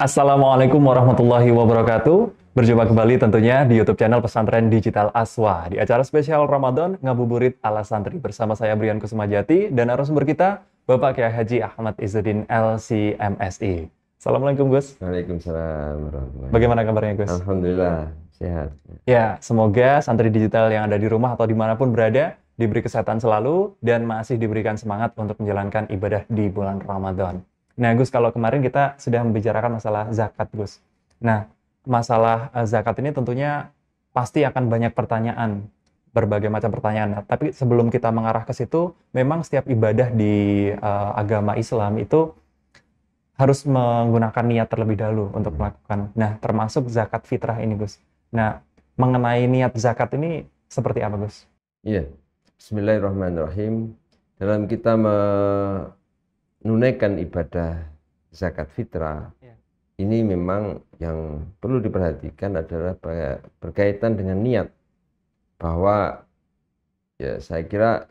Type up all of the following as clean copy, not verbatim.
Assalamualaikum warahmatullahi wabarakatuh. Berjumpa kembali tentunya di YouTube channel Pesantren Digital Aswa di acara spesial Ramadan Ngabuburit ala Santri bersama saya Brian Kusumajati dan narasumber kita Bapak Kiai Haji Ahmad Izzuddin LCMSI. Assalamualaikum Gus. Waalaikumsalam warahmatullahi Bagaimana wabarakatuh. kabarnya Gus? Alhamdulillah sehat. Ya, semoga santri digital yang ada di rumah atau dimanapun berada diberi kesehatan selalu dan masih diberikan semangat untuk menjalankan ibadah di bulan Ramadan. Nah, Gus, kalau kemarin kita sudah membicarakan masalah zakat, Gus. Nah, masalah zakat ini tentunya pasti akan banyak pertanyaan, berbagai macam pertanyaan. Nah, tapi sebelum kita mengarah ke situ, memang setiap ibadah di agama Islam itu harus menggunakan niat terlebih dahulu untuk melakukan. Nah, termasuk zakat fitrah ini, Gus. Nah, mengenai niat zakat ini seperti apa, Gus? Iya. Bismillahirrahmanirrahim. Dalam kita menunaikan ibadah zakat fitrah, Ya. ini memang yang perlu diperhatikan adalah berkaitan dengan niat. Bahwa ya saya kira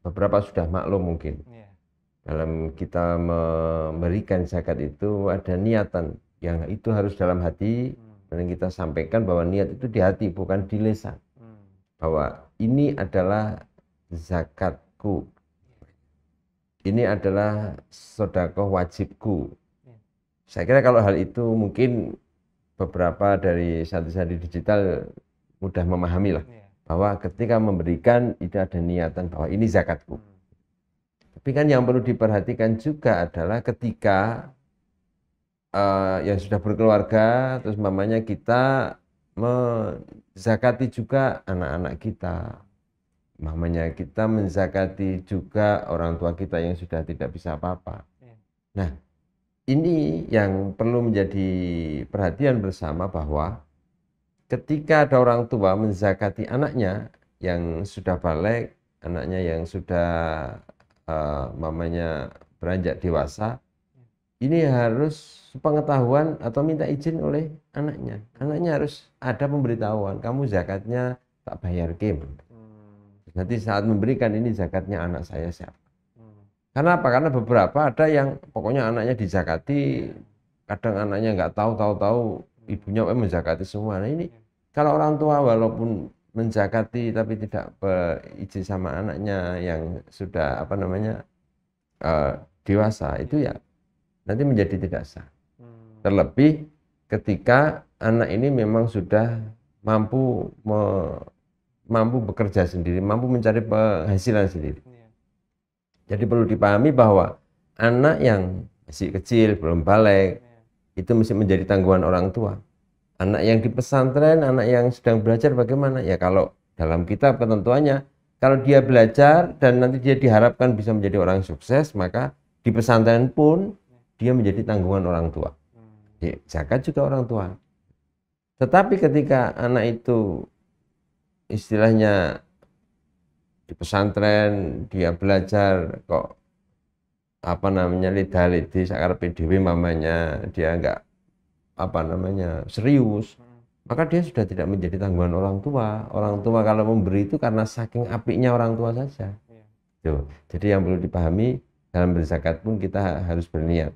beberapa sudah maklum mungkin. Ya. Dalam kita memberikan zakat itu ada niatan yang itu harus dalam hati. Dan kita sampaikan bahwa niat itu di hati, bukan di lisan. Bahwa ini adalah zakatku. Ini adalah sedekah wajibku. Saya kira kalau hal itu mungkin beberapa dari santri-santri digital mudah memahami lah. Bahwa ketika memberikan itu ada niatan bahwa ini zakatku. Tapi kan yang perlu diperhatikan juga adalah ketika yang sudah berkeluarga, terus mamanya kita menzakati juga anak-anak kita, mamanya kita menzakati juga orang tua kita yang sudah tidak bisa apa-apa. Nah, ini yang perlu menjadi perhatian bersama bahwa ketika ada orang tua menzakati anaknya yang sudah balik, anaknya yang sudah mamanya beranjak dewasa, ini harus pengetahuan atau minta izin oleh anaknya. Anaknya harus ada pemberitahuan, kamu zakatnya tak bayar game. Nanti saat memberikan ini zakatnya anak saya siapa. Karena apa? Karena beberapa ada yang pokoknya anaknya dizakati, kadang anaknya nggak tahu ibunya menzakati semua. Nah ini kalau orang tua walaupun menzakati tapi tidak berizin sama anaknya yang sudah dewasa, itu ya nanti menjadi tidak sah. Terlebih ketika anak ini memang sudah mampu bekerja sendiri, mampu mencari penghasilan sendiri. Jadi perlu dipahami bahwa anak yang masih kecil, belum balik, itu mesti menjadi tanggungan orang tua. Anak yang di pesantren, anak yang sedang belajar bagaimana? Ya kalau dalam kitab ketentuannya, kalau dia belajar dan nanti dia diharapkan bisa menjadi orang sukses, maka di pesantren pun dia menjadi tanggungan orang tua. Zakat juga orang tua. Tetapi ketika anak itu istilahnya di pesantren, dia belajar kok lidah-lidih sakarepe dhewe mamanya, dia enggak serius, maka dia sudah tidak menjadi tanggungan orang tua. Orang tua kalau memberi itu karena saking apiknya orang tua saja. Jadi yang perlu dipahami dalam berzakat pun kita harus berniat.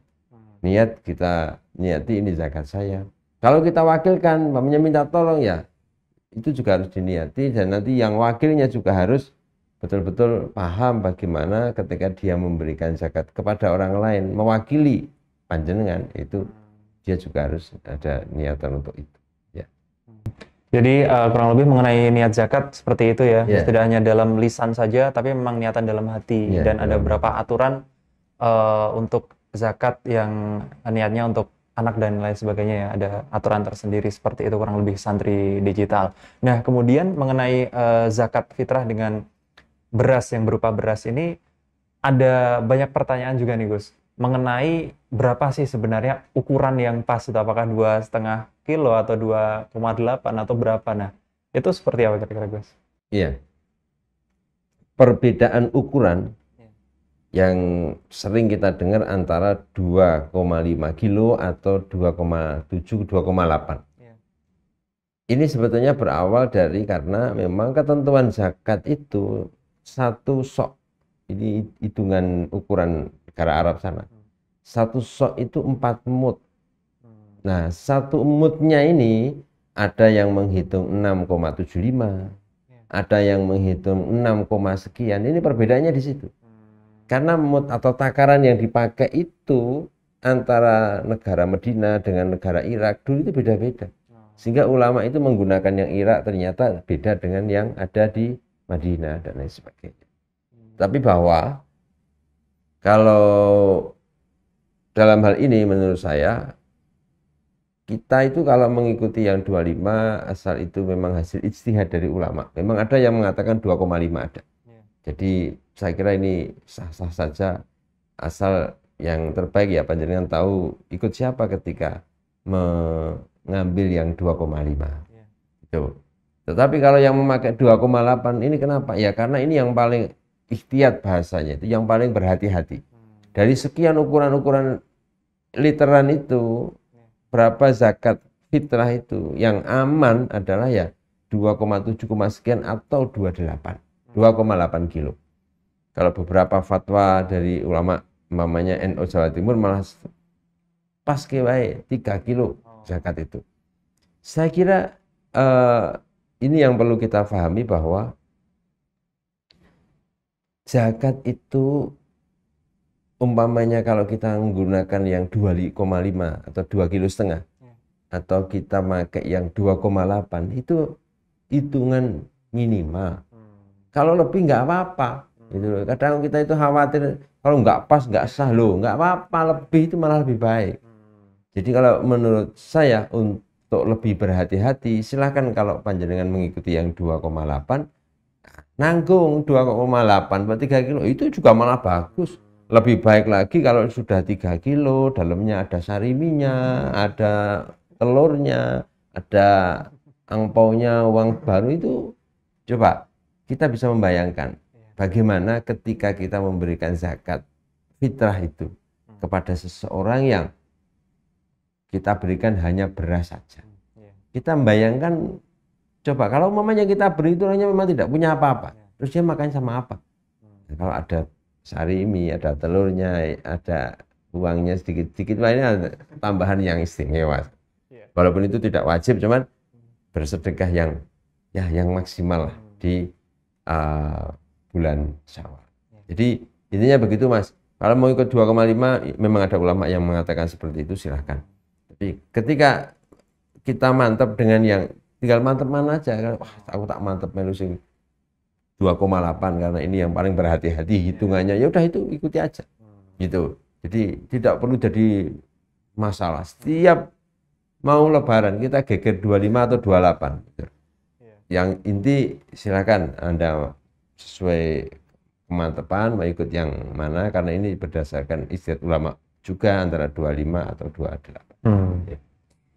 Niat kita niati ini zakat saya. Kalau kita wakilkan, mamanya minta tolong ya, itu juga harus diniati dan nanti yang wakilnya juga harus betul-betul paham bagaimana ketika dia memberikan zakat kepada orang lain, mewakili panjenengan, itu dia juga harus ada niatan untuk itu. Ya. Jadi kurang lebih mengenai niat zakat seperti itu ya, Ya. tidak hanya dalam lisan saja, tapi memang niatan dalam hati. Ya, Dan ada dalam beberapa aturan untuk zakat yang niatnya untuk anak dan lain sebagainya ya, ada aturan tersendiri seperti itu kurang lebih santri digital. Nah, kemudian mengenai zakat fitrah dengan beras yang berupa beras ini, ada banyak pertanyaan juga nih Gus, mengenai berapa sih sebenarnya ukuran yang pas itu, apakah 2,5 kilo atau 2,8 atau berapa? Nah, itu seperti apa kira-kira Gus? Iya. Perbedaan ukuran yang sering kita dengar antara 2,5 kilo atau 2,7, 2,8. Ini sebetulnya berawal dari karena memang ketentuan zakat itu satu sok. Ini hitungan ukuran negara Arab sana. Satu sok itu 4 mud. Nah, satu mutnya ini ada yang menghitung 6,75, ada yang menghitung 6, sekian. Ini perbedaannya di situ. Karena mut atau takaran yang dipakai itu antara negara Medina dengan negara Irak dulu itu beda-beda. Sehingga ulama itu menggunakan yang Irak ternyata beda dengan yang ada di Madinah dan lain sebagainya. Tapi bahwa kalau dalam hal ini menurut saya kita itu kalau mengikuti yang 25 asal itu memang hasil ijtihad dari ulama. Memang ada yang mengatakan 2,5 ada. Jadi saya kira ini sah-sah saja asal yang terbaik ya panjenengan tahu ikut siapa ketika mengambil yang 2,5. Itu. Tetapi kalau yang memakai 2,8 ini kenapa? Ya karena ini yang paling ihtiyat bahasanya, itu yang paling berhati-hati. Dari sekian ukuran-ukuran literan itu berapa zakat fitrah itu yang aman adalah ya 2,7, sekian atau 2,8 kilo. Kalau beberapa fatwa dari ulama mamanya NU Jawa Timur malah pas kewae 3 kilo zakat itu. Saya kira ini yang perlu kita pahami bahwa zakat itu umpamanya kalau kita menggunakan yang 2,5 atau 2,5 kilo atau kita pakai yang 2,8 itu hitungan minimal. Kalau lebih nggak apa-apa. Gitu. Kadang kita itu khawatir kalau nggak pas nggak sah loh, nggak apa-apa, lebih itu malah lebih baik. Jadi kalau menurut saya untuk lebih berhati-hati silahkan kalau panjenengan mengikuti yang 2,8 nanggung 2,8 buat 3 kilo itu juga malah bagus. Lebih baik lagi kalau sudah 3 kilo, dalamnya ada sariminya, ada telurnya, ada angpaunya, uang baru itu. Coba kita bisa membayangkan bagaimana ketika kita memberikan zakat fitrah itu kepada seseorang yang kita berikan hanya beras saja. Kita membayangkan, coba kalau umpamanya kita beri itu hanya memang tidak punya apa-apa, terus dia makan sama apa? Nah, kalau ada sarimi, ada telurnya, ada uangnya sedikit-sedikit, ini ada tambahan yang istimewa. Walaupun itu tidak wajib, cuman bersedekah yang maksimal lah di bulan Syawal. Jadi intinya begitu Mas. Kalau mau ikut 2,5 memang ada ulama yang mengatakan seperti itu silahkan. Tapi ketika kita mantap dengan yang tinggal mantap mana aja, wah aku tak mantap melu sing 2,8 karena ini yang paling berhati-hati hitungannya, ya udah itu ikuti aja gitu. Jadi tidak perlu jadi masalah setiap mau lebaran kita geger 25 atau 28 gitu. Yang inti silakan Anda sesuai kemantapan mau ikut yang mana karena ini berdasarkan ijtihad ulama juga antara 25 atau 28.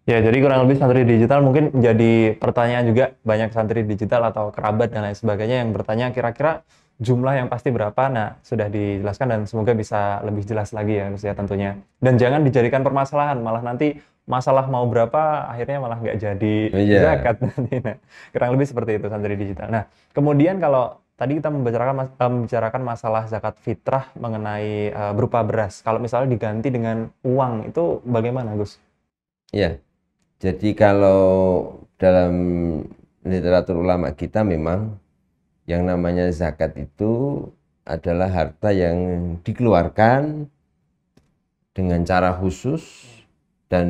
Ya, jadi kurang lebih santri digital mungkin menjadi pertanyaan juga banyak santri digital atau kerabat dan lain sebagainya yang bertanya kira-kira jumlah yang pasti berapa. Nah, sudah dijelaskan dan semoga bisa lebih jelas lagi ya Gus ya tentunya. Dan jangan dijadikan permasalahan, malah nanti masalah mau berapa akhirnya malah nggak jadi zakat nanti. Nah, kurang lebih seperti itu santri digital. Nah, kemudian kalau tadi kita membicarakan masalah zakat fitrah mengenai berupa beras. Kalau misalnya diganti dengan uang itu bagaimana Gus? Ya. Jadi kalau dalam literatur ulama kita memang yang namanya zakat itu adalah harta yang dikeluarkan dengan cara khusus dan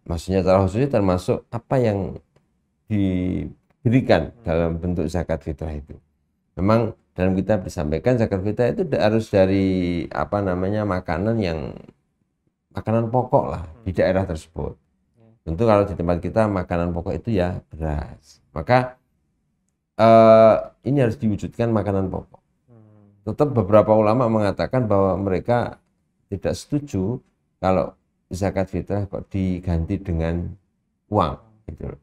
maksudnya cara khususnya termasuk apa yang diberikan dalam bentuk zakat fitrah itu. Memang dalam kitab disampaikan zakat fitrah itu harus dari apa namanya makanan pokok lah di daerah tersebut. Tentu kalau di tempat kita makanan pokok itu ya beras. Maka ini harus diwujudkan makanan pokok. Tetap beberapa ulama mengatakan bahwa mereka tidak setuju kalau zakat fitrah kok diganti dengan uang. Gitu.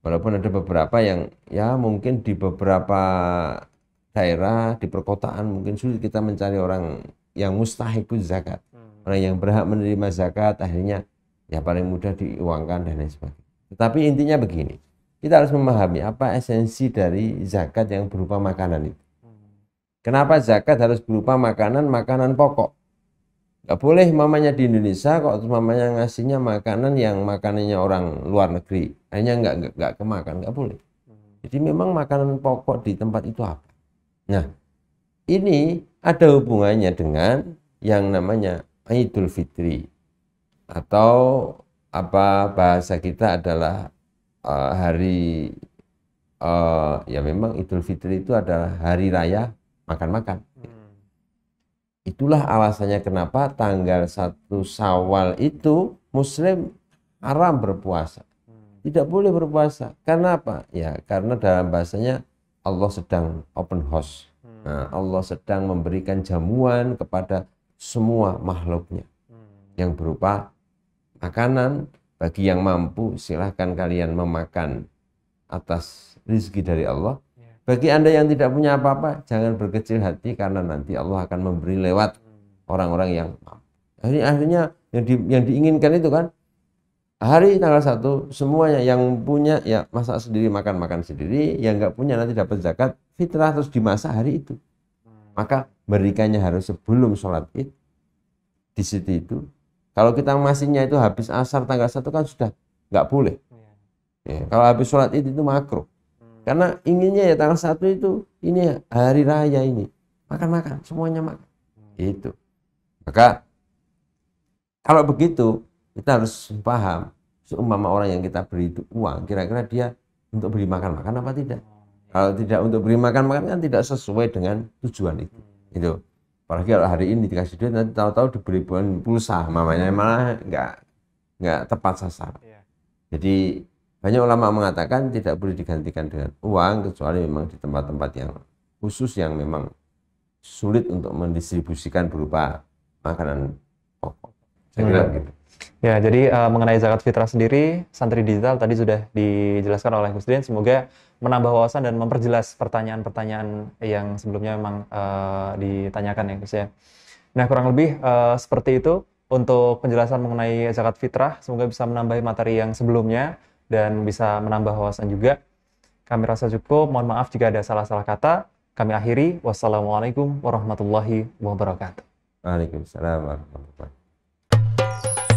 Walaupun ada beberapa yang ya mungkin di beberapa daerah di perkotaan mungkin sulit kita mencari orang yang mustahikul zakat. Orang yang berhak menerima zakat akhirnya ya paling mudah diuangkan dan lain sebagainya. Tetapi intinya begini, kita harus memahami apa esensi dari zakat yang berupa makanan itu. Kenapa zakat harus berupa makanan pokok? Nggak boleh mamanya di Indonesia kok mamanya ngasihnya makanan yang makanannya orang luar negeri. Akhirnya nggak kemakan, nggak boleh. Jadi memang makanan pokok di tempat itu apa? Nah, ini ada hubungannya dengan yang namanya Idul Fitri atau apa bahasa kita adalah hari ya memang Idul Fitri itu adalah hari raya makan-makan. Itulah alasannya kenapa tanggal 1 Syawal itu Muslim haram berpuasa. Tidak boleh berpuasa. Karena apa? Ya, karena dalam bahasanya Allah sedang open house. Nah, Allah sedang memberikan jamuan kepada semua makhluknya yang berupa makanan. Bagi yang mampu silahkan kalian memakan atas rezeki dari Allah. Bagi Anda yang tidak punya apa-apa, jangan berkecil hati karena nanti Allah akan memberi lewat orang-orang yang mampu. Akhirnya yang diinginkan itu kan hari tanggal 1 semuanya yang punya ya masak sendiri, makan sendiri, yang nggak punya nanti dapat zakat fitrah terus dimasak hari itu. Maka berikannya harus sebelum sholat Id. Di situ itu kalau kita masihnya itu habis asar tanggal 1 kan sudah nggak boleh. Ya, kalau habis sholat Id itu makruh. Karena inginnya ya tanggal 1 itu ini hari raya ini. Makan, semuanya makan. Itu. Maka kalau begitu kita harus paham seumpama orang yang kita beri itu uang, kira-kira dia untuk beri makan apa tidak? Kalau tidak untuk beri makan kan tidak sesuai dengan tujuan itu. Itu. Apalagi kalau hari ini dikasih duit nanti tahu-tahu diberi pulsa, mamanya malah nggak tepat sasaran. Jadi banyak ulama mengatakan tidak boleh digantikan dengan uang kecuali memang di tempat-tempat yang khusus yang memang sulit untuk mendistribusikan berupa makanan pokok. Saya kira gitu. Ya, jadi mengenai zakat fitrah sendiri, Santri Digital tadi sudah dijelaskan oleh Gus Din. Semoga menambah wawasan dan memperjelas pertanyaan-pertanyaan yang sebelumnya memang ditanyakan ya Gus ya. Nah, kurang lebih seperti itu untuk penjelasan mengenai zakat fitrah. Semoga bisa menambah materi yang sebelumnya dan bisa menambah wawasan juga. Kami rasa cukup. Mohon maaf jika ada salah-salah kata. Kami akhiri. Wassalamualaikum warahmatullahi wabarakatuh. Waalaikumsalam warahmatullahi wabarakatuh.